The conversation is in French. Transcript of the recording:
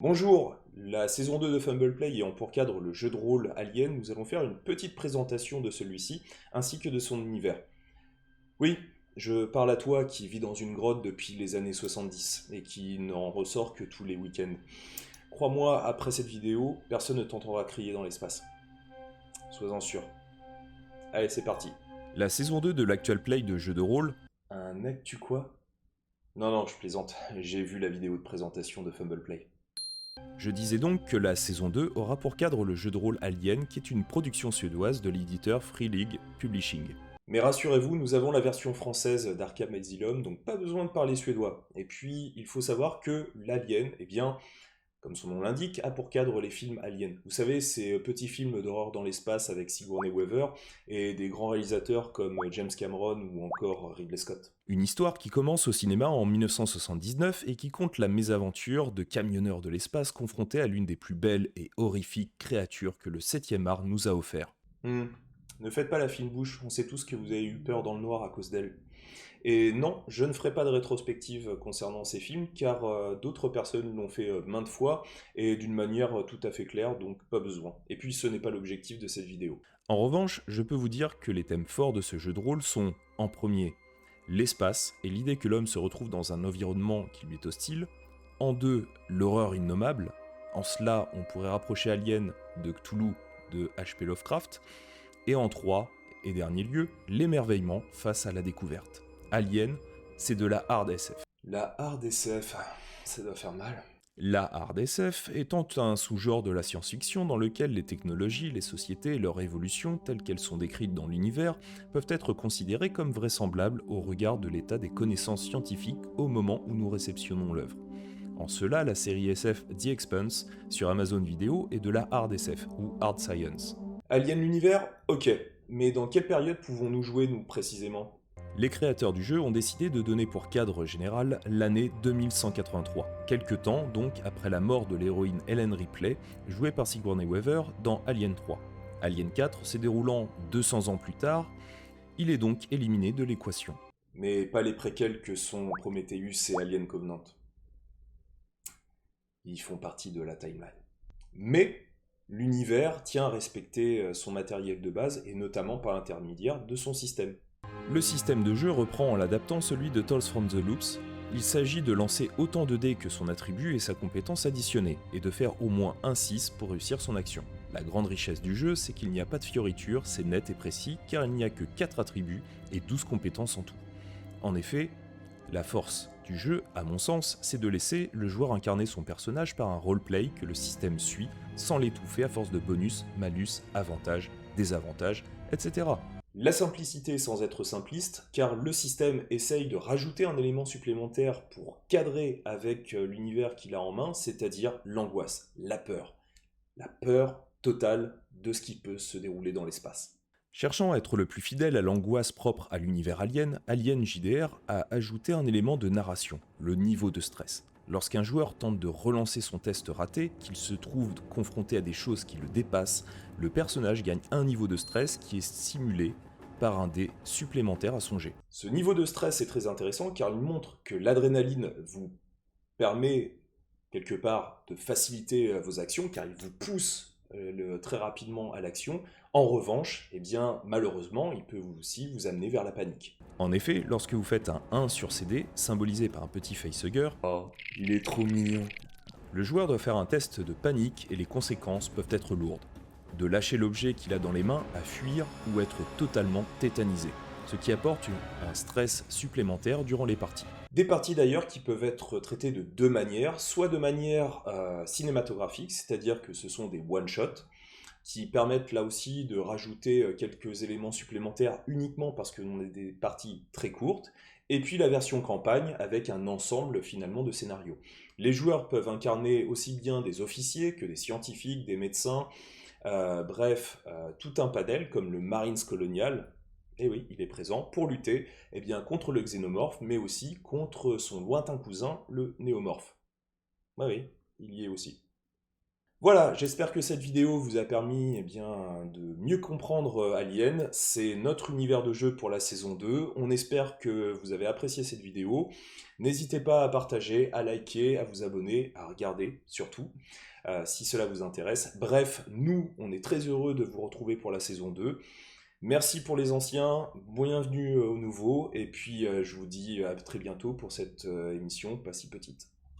Bonjour, la saison 2 de Fumble Play ayant pour cadre le jeu de rôle Alien, nous allons faire une petite présentation de celui-ci, ainsi que de son univers. Oui, je parle à toi qui vis dans une grotte depuis les années 70 et qui n'en ressort que tous les week-ends. Crois-moi, après cette vidéo, personne ne t'entendra crier dans l'espace. Sois-en sûr. Allez, c'est parti. La saison 2 de l'actual play de jeu de rôle. Un actu quoi? Non, je plaisante, j'ai vu la vidéo de présentation de Fumble Play. Je disais donc que la saison 2 aura pour cadre le jeu de rôle Alien, qui est une production suédoise de l'éditeur Free League Publishing. Mais rassurez-vous, nous avons la version française d'Arkham Asylum, donc pas besoin de parler suédois. Et puis, il faut savoir que l'Alien, eh bien, comme son nom l'indique, a pour cadre les films Alien. Vous savez, ces petits films d'horreur dans l'espace avec Sigourney Weaver et des grands réalisateurs comme James Cameron ou encore Ridley Scott. Une histoire qui commence au cinéma en 1979 et qui compte la mésaventure de camionneurs de l'espace confrontés à l'une des plus belles et horrifiques créatures que le 7e art nous a offert. Hmm. Ne faites pas la fine bouche, on sait tous que vous avez eu peur dans le noir à cause d'elle. Et non, je ne ferai pas de rétrospective concernant ces films, car d'autres personnes l'ont fait maintes fois, et d'une manière tout à fait claire, donc pas besoin. Et puis ce n'est pas l'objectif de cette vidéo. En revanche, je peux vous dire que les thèmes forts de ce jeu de rôle sont, en premier, l'espace et l'idée que l'homme se retrouve dans un environnement qui lui est hostile. En deux, l'horreur innommable. En cela, on pourrait rapprocher Alien de Cthulhu de H.P. Lovecraft. Et en trois, et dernier lieu, l'émerveillement face à la découverte. Alien, c'est de la hard SF. La hard SF, ça doit faire mal. La hard SF étant un sous-genre de la science-fiction dans lequel les technologies, les sociétés et leur évolution, telles qu'elles sont décrites dans l'univers, peuvent être considérées comme vraisemblables au regard de l'état des connaissances scientifiques au moment où nous réceptionnons l'œuvre. En cela, la série SF The Expanse sur Amazon Video est de la hard SF ou hard science. Alien l'univers, ok. Mais dans quelle période pouvons-nous jouer, nous, précisément? Les créateurs du jeu ont décidé de donner pour cadre général l'année 2183, quelque temps donc après la mort de l'héroïne Ellen Ripley, jouée par Sigourney Weaver dans Alien 3. Alien 4 se déroulant 200 ans plus tard, il est donc éliminé de l'équation. Mais pas les préquels que sont Prometheus et Alien Covenant. Ils font partie de la timeline. Mais l'univers tient à respecter son matériel de base, et notamment par l'intermédiaire de son système. Le système de jeu reprend en l'adaptant celui de Tales from the Loops. Il s'agit de lancer autant de dés que son attribut et sa compétence additionnée, et de faire au moins un 6 pour réussir son action. La grande richesse du jeu, c'est qu'il n'y a pas de fioritures, c'est net et précis, car il n'y a que 4 attributs et 12 compétences en tout. En effet, la force du jeu, à mon sens, c'est de laisser le joueur incarner son personnage par un roleplay que le système suit, sans l'étouffer à force de bonus, malus, avantages, désavantages, etc. La simplicité sans être simpliste, car le système essaye de rajouter un élément supplémentaire pour cadrer avec l'univers qu'il a en main, c'est-à-dire l'angoisse, la peur. La peur totale de ce qui peut se dérouler dans l'espace. Cherchant à être le plus fidèle à l'angoisse propre à l'univers Alien, Alien JDR a ajouté un élément de narration, le niveau de stress. Lorsqu'un joueur tente de relancer son test raté, qu'il se trouve confronté à des choses qui le dépassent, le personnage gagne un niveau de stress qui est simulé par un dé supplémentaire à son jet. Ce niveau de stress est très intéressant car il montre que l'adrénaline vous permet quelque part de faciliter vos actions car il vous pousse très rapidement à l'action. En revanche, eh bien, malheureusement, il peut aussi vous amener vers la panique. En effet, lorsque vous faites un 1 sur CD, symbolisé par un petit facehugger, Oh, il est trop mignon. le joueur doit faire un test de panique et les conséquences peuvent être lourdes. De lâcher l'objet qu'il a dans les mains à fuir ou être totalement tétanisé, ce qui apporte un stress supplémentaire durant les parties. Des parties d'ailleurs qui peuvent être traitées de deux manières, soit de manière cinématographique, c'est-à-dire que ce sont des one-shots, qui permettent là aussi de rajouter quelques éléments supplémentaires uniquement parce que l'on a des parties très courtes, et puis la version campagne avec un ensemble finalement de scénarios. Les joueurs peuvent incarner aussi bien des officiers que des scientifiques, des médecins, bref, tout un panel comme le Marines Colonial, et oui, il est présent pour lutter eh bien, contre le xénomorphe, mais aussi contre son lointain cousin, le néomorphe. Oui, il y est aussi. Voilà, j'espère que cette vidéo vous a permis de mieux comprendre Alien. C'est notre univers de jeu pour la saison 2. On espère que vous avez apprécié cette vidéo. N'hésitez pas à partager, à liker, à vous abonner, à regarder surtout, si cela vous intéresse. Bref, nous, on est très heureux de vous retrouver pour la saison 2. Merci pour les anciens, bienvenue aux nouveaux, et puis je vous dis à très bientôt pour cette émission pas si petite.